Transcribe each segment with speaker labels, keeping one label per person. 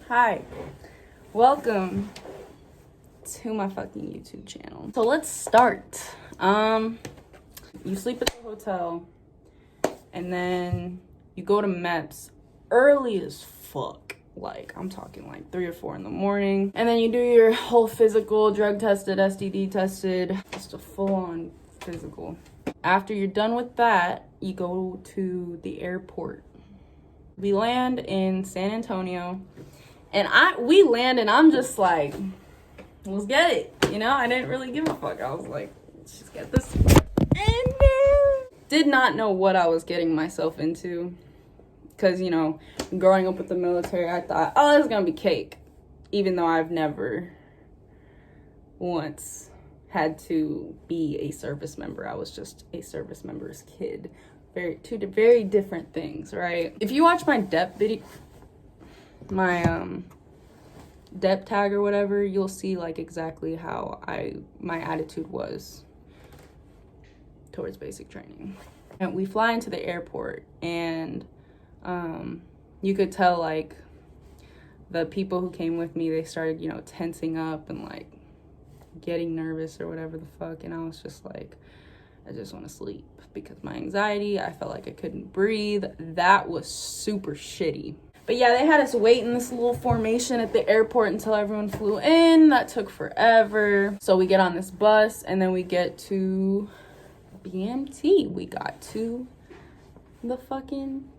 Speaker 1: Hi, welcome to my fucking YouTube channel. So let's start. You sleep at the hotel and then you go to MEPS early as fuck. Like, I'm talking like 3 or 4 in the morning. And then you do your whole physical, drug tested, STD tested, just a full-on physical. After you're done with that, you go to the airport. We land in San Antonio, and we land and I'm just like, let's get it. You know, I didn't really give a fuck. I was like, let's just get this. And did not know what I was getting myself into. Because, you know, growing up with the military, I thought, oh, this is going to be cake. Even though I've never once had to be a service member. I was just a service member's kid. Two very different things, right? If you watch my DEP video, my DEP tag or whatever, you'll see like exactly how my attitude was towards basic training. And we fly into the airport, and you could tell like the people who came with me, they started, you know, tensing up and like getting nervous or whatever the fuck. And I was just like, I just want to sleep because my anxiety, I felt like I couldn't breathe. That was super shitty. But yeah, they had us wait in this little formation at the airport until everyone flew in. That took forever. So we get on this bus and then we get to BMT. We got to the fucking,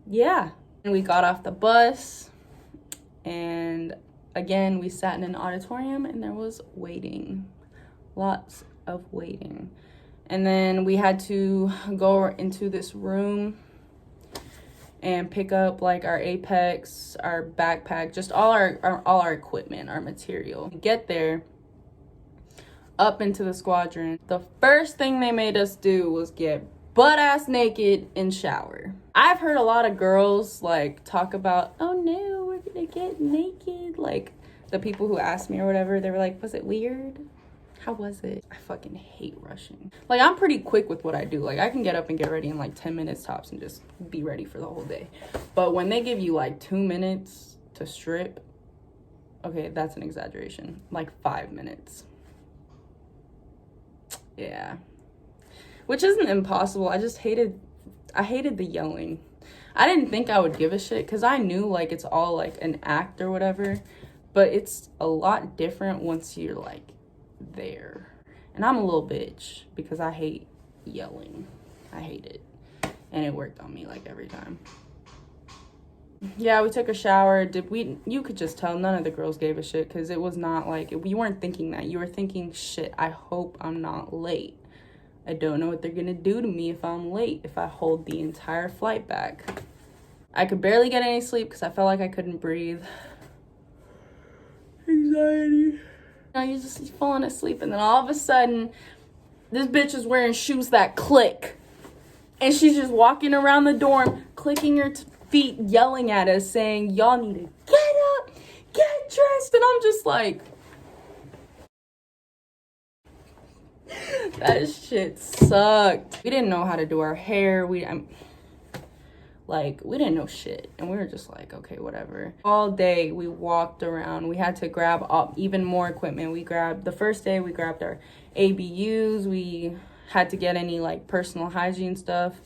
Speaker 1: yeah. And we got off the bus, and again, we sat in an auditorium and there was waiting. Lots of waiting. And then we had to go into this room and pick up like our Apex, our backpack, just all our equipment, our material. Get there, up into the squadron. The first thing they made us do was get butt-ass naked and shower. I've heard a lot of girls like talk about, oh no, we're gonna get naked. Like the people who asked me or whatever, they were like, was it weird? How was it? I fucking hate rushing. Like, I'm pretty quick with what I do. Like, I can get up and get ready in like 10 minutes tops and just be ready for the whole day. But when they give you like 2 minutes to strip, okay, that's an exaggeration. Like 5 minutes. Yeah. Which isn't impossible. I hated the yelling. I didn't think I would give a shit because I knew like it's all like an act or whatever. But it's a lot different once you're like there. And I'm a little bitch because I hate yelling. I hate it. And it worked on me like every time. Yeah, we took a shower. You could just tell none of the girls gave a shit because it was not like, you weren't thinking that. You were thinking, shit, I hope I'm not late. I don't know what they're gonna do to me if I'm late, if I hold the entire flight back. I could barely get any sleep because I felt like I couldn't breathe. Anxiety. You know, you're just falling asleep, and then all of a sudden, this bitch is wearing shoes that click. And she's just walking around the dorm, clicking her feet, yelling at us, saying, y'all need to get up, get dressed. And I'm just like, that shit sucked. We didn't know how to do our hair. We didn't know shit. And we were just like, okay, whatever. All day we walked around. We had to grab up even more equipment. The first day we grabbed our ABUs. We had to get any like personal hygiene stuff.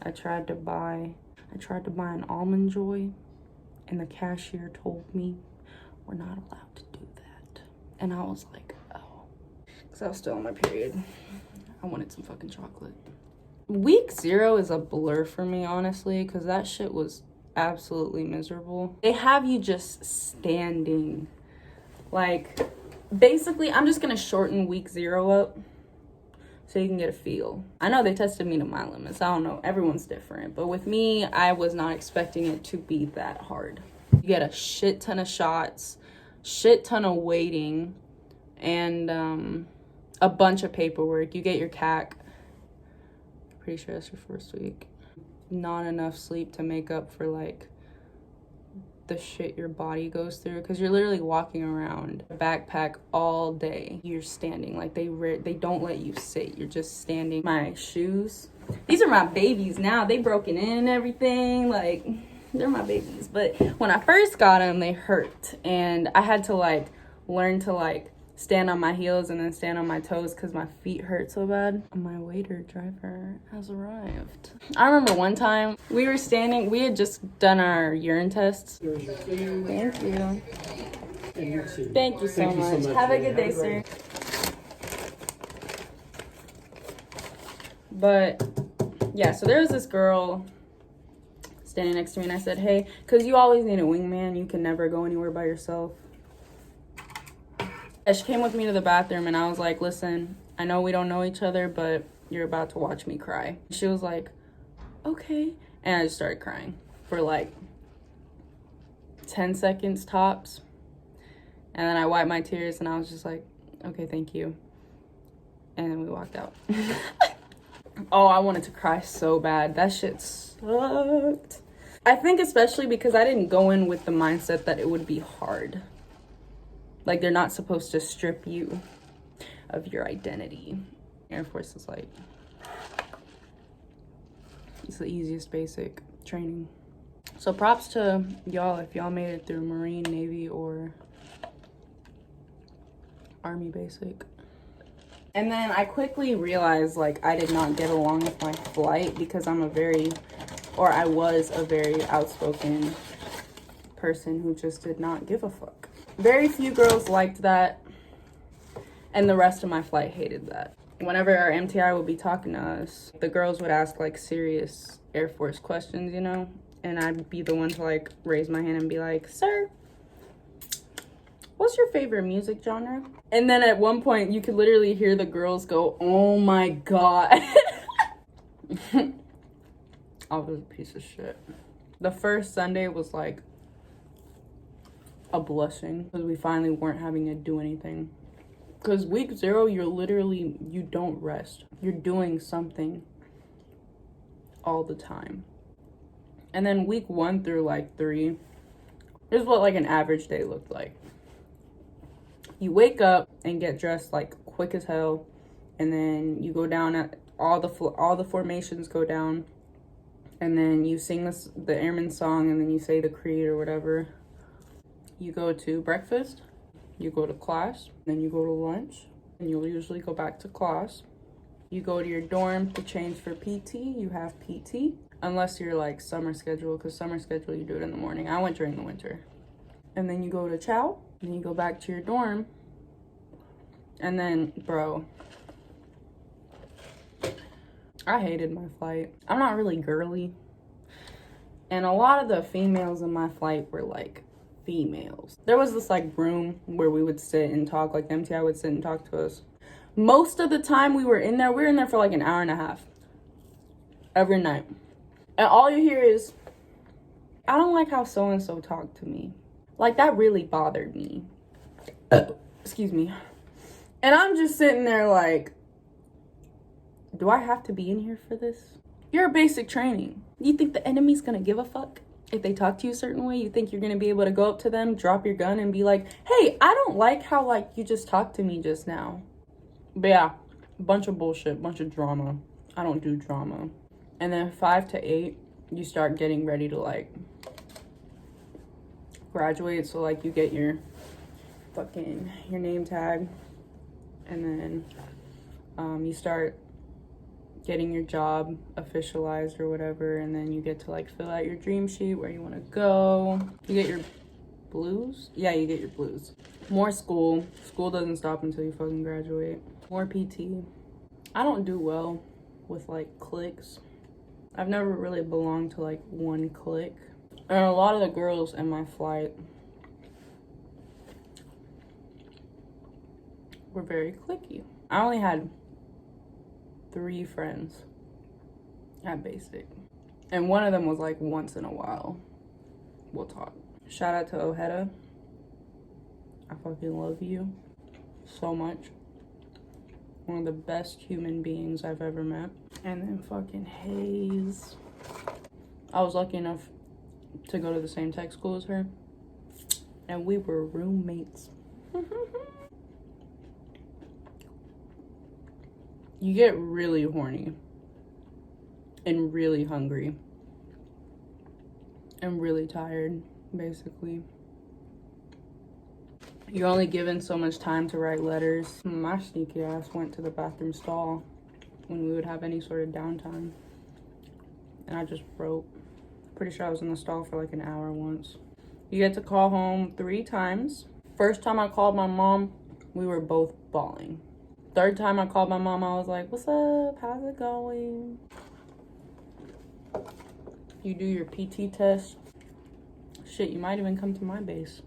Speaker 1: I tried to buy an Almond Joy, and the cashier told me we're not allowed to do that. And I was like, oh, because I was still on my period. I wanted some fucking chocolate. Week 0 is a blur for me, honestly, because that shit was absolutely miserable. They have you just standing. Like, basically, I'm just going to shorten week 0 up so you can get a feel. I know they tested me to my limits. I don't know. Everyone's different. But with me, I was not expecting it to be that hard. You get a shit ton of shots, shit ton of waiting, and a bunch of paperwork. You get your CAC. Pretty sure that's your first week. Not enough sleep to make up for like the shit your body goes through, because you're literally walking around a backpack all day. You're standing. Like they don't let you sit. You're just standing. My shoes, these are my babies now. They broken in and everything. Like, they're my babies. But when I first got them, they hurt. And I had to like learn to like stand on my heels and then stand on my toes because my feet hurt so bad. My waiter driver has arrived. I remember one time we were standing, we had just done our urine tests.
Speaker 2: There's your food.
Speaker 1: Thank you.
Speaker 2: And your tea.
Speaker 1: Thank you so much. Have a good day, sir. But yeah, so there was this girl standing next to me and I said, hey, because you always need a wingman. You can never go anywhere by yourself. And she came with me to the bathroom and I was like, listen, I know we don't know each other, but you're about to watch me cry. She was like, okay. And I just started crying for like 10 seconds tops. And then I wiped my tears and I was just like, okay, thank you. And then we walked out. Oh, I wanted to cry so bad. That shit sucked. I think especially because I didn't go in with the mindset that it would be hard. Like, they're not supposed to strip you of your identity. Air Force is like, it's the easiest basic training. So props to y'all if y'all made it through Marine, Navy, or Army basic. And then I quickly realized, like, I did not get along with my flight because I was a very outspoken person who just did not give a fuck. Very few girls liked that, and the rest of my flight hated that. Whenever our MTI would be talking to us, the girls would ask, like, serious Air Force questions, you know? And I'd be the one to, like, raise my hand and be like, sir, what's your favorite music genre? And then at one point, you could literally hear the girls go, oh my God. I was a piece of shit. The first Sunday was like a blessing because we finally weren't having to do anything. Because week 0, you don't rest. You're doing something all the time. And then week 1 through like 3, here's what like an average day looked like. You wake up and get dressed like quick as hell, and then you go down at all the formations go down, and then you sing the airman song, and then you say the creed or whatever. You go to breakfast, you go to class, then you go to lunch, and you'll usually go back to class. You go to your dorm to change for PT. You have PT, unless you're like summer schedule, because summer schedule you do it in the morning. I went during the winter. And then you go to chow, and then you go back to your dorm. And then, bro, I hated my flight. I'm not really girly. And a lot of the females in my flight were like females. There was this like room where we would sit and talk, like the MTI would sit and talk to us. Most of the time we were in there for like an hour and a half. Every night. And all you hear is, I don't like how so-and-so talked to me. Like, that really bothered me. Excuse me. And I'm just sitting there like, do I have to be in here for this? You're a basic training. You think the enemy's gonna give a fuck if they talk to you a certain way? You think you're gonna be able to go up to them, drop your gun, and be like, hey, I don't like how, like, you just talked to me just now. But yeah, bunch of bullshit, bunch of drama. I don't do drama. And then 5 to 8, you start getting ready to, like, graduate. So, like, you get your name tag. And then you start getting your job officialized or whatever, and then you get to like fill out your dream sheet where you want to go. You get your blues. Yeah, you get your blues. More school doesn't stop until you fucking graduate. More PT. I don't do well with like cliques. I've never really belonged to like one clique, and a lot of the girls in my flight were very cliquey. I only had 3 friends at basic, and one of them was like once in a while we'll talk. Shout out to Ojeda. I fucking love you so much. One of the best human beings I've ever met. And then fucking Hayes. I was lucky enough to go to the same tech school as her, and we were roommates. You get really horny and really hungry and really tired, basically. You're only given so much time to write letters. My sneaky ass went to the bathroom stall when we would have any sort of downtime. And I just wrote. Pretty sure I was in the stall for like an hour once. You get to call home 3 times. First time I called my mom, we were both bawling. Third time I called my mom, I was like, what's up? How's it going? You do your PT test. Shit, you might even come to my base.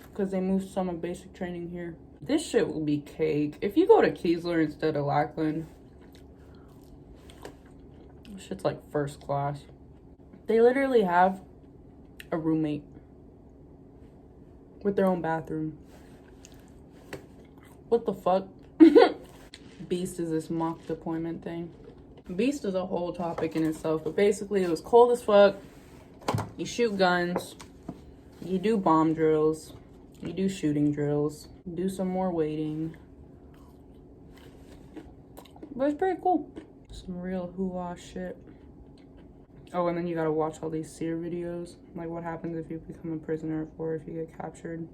Speaker 1: Because they moved some of basic training here. This shit will be cake. If you go to Keesler instead of Lackland, shit's like first class. They literally have a roommate with their own bathroom. What the fuck? Beast is this mock deployment thing. Beast is a whole topic in itself, but basically it was cold as fuck. You shoot guns, you do bomb drills, you do shooting drills, do some more waiting. But it's pretty cool. Some real hoo-ah shit. Oh, and then you gotta watch all these SEER videos. Like what happens if you become a prisoner or if you get captured.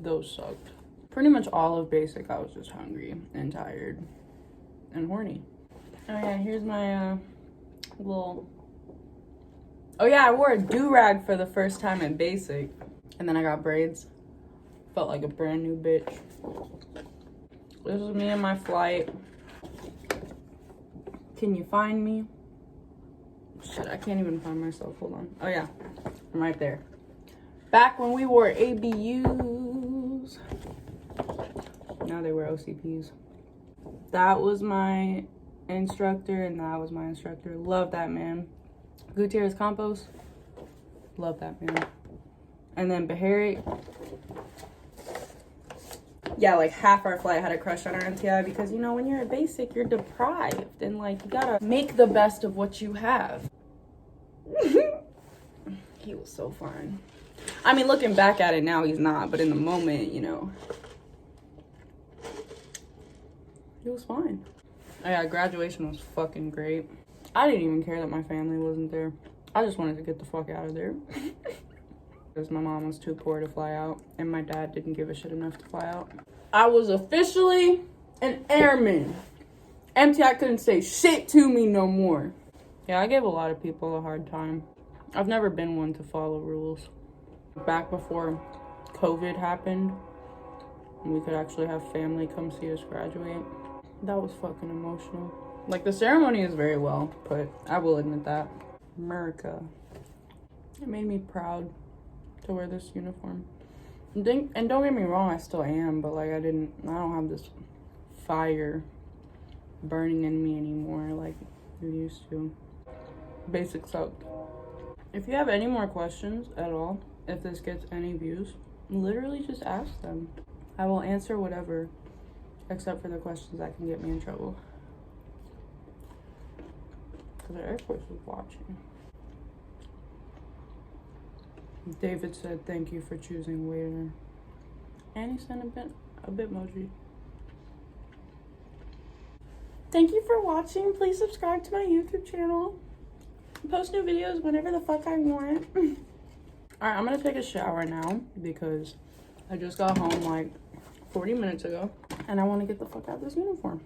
Speaker 1: Those sucked. Pretty much all of basic, I was just hungry and tired and horny. Oh yeah, here's my little... Oh yeah, I wore a do-rag for the first time in basic. And then I got braids. Felt like a brand new bitch. This is me and my flight. Can you find me? Shit, I can't even find myself. Hold on. Oh yeah, I'm right there. Back when we wore ABUs. Now they wear OCPs. That was my instructor and that was my instructor. Love that man. Gutierrez Campos. Love that man. And then Bahari. Yeah, like half our flight had a crush on our MTI because, you know, when you're a basic, you're deprived. And, like, you gotta make the best of what you have. He was so fine. I mean, looking back at it now, he's not. But in the moment, you know, he was fine. Oh, yeah, graduation was fucking great. I didn't even care that my family wasn't there. I just wanted to get the fuck out of there. Because my mom was too poor to fly out. And my dad didn't give a shit enough to fly out. I was officially an airman. MTI couldn't say shit to me no more. Yeah, I gave a lot of people a hard time. I've never been one to follow rules. Back before COVID happened, and we could actually have family come see us graduate. That was fucking emotional. Like, the ceremony is very well put. I will admit that. America. It made me proud to wear this uniform. And don't get me wrong, I still am, but like I don't have this fire burning in me anymore like you used to. Basic sucked. If you have any more questions at all, if this gets any views, literally just ask them. I will answer whatever, except for the questions that can get me in trouble. Because the Air Force was watching. David said, thank you for choosing waiter. And he sent a bitmoji. Thank you for watching. Please subscribe to my YouTube channel. I post new videos whenever the fuck I want. Alright, I'm gonna take a shower now because I just got home like 40 minutes ago. And I want to get the fuck out of this uniform.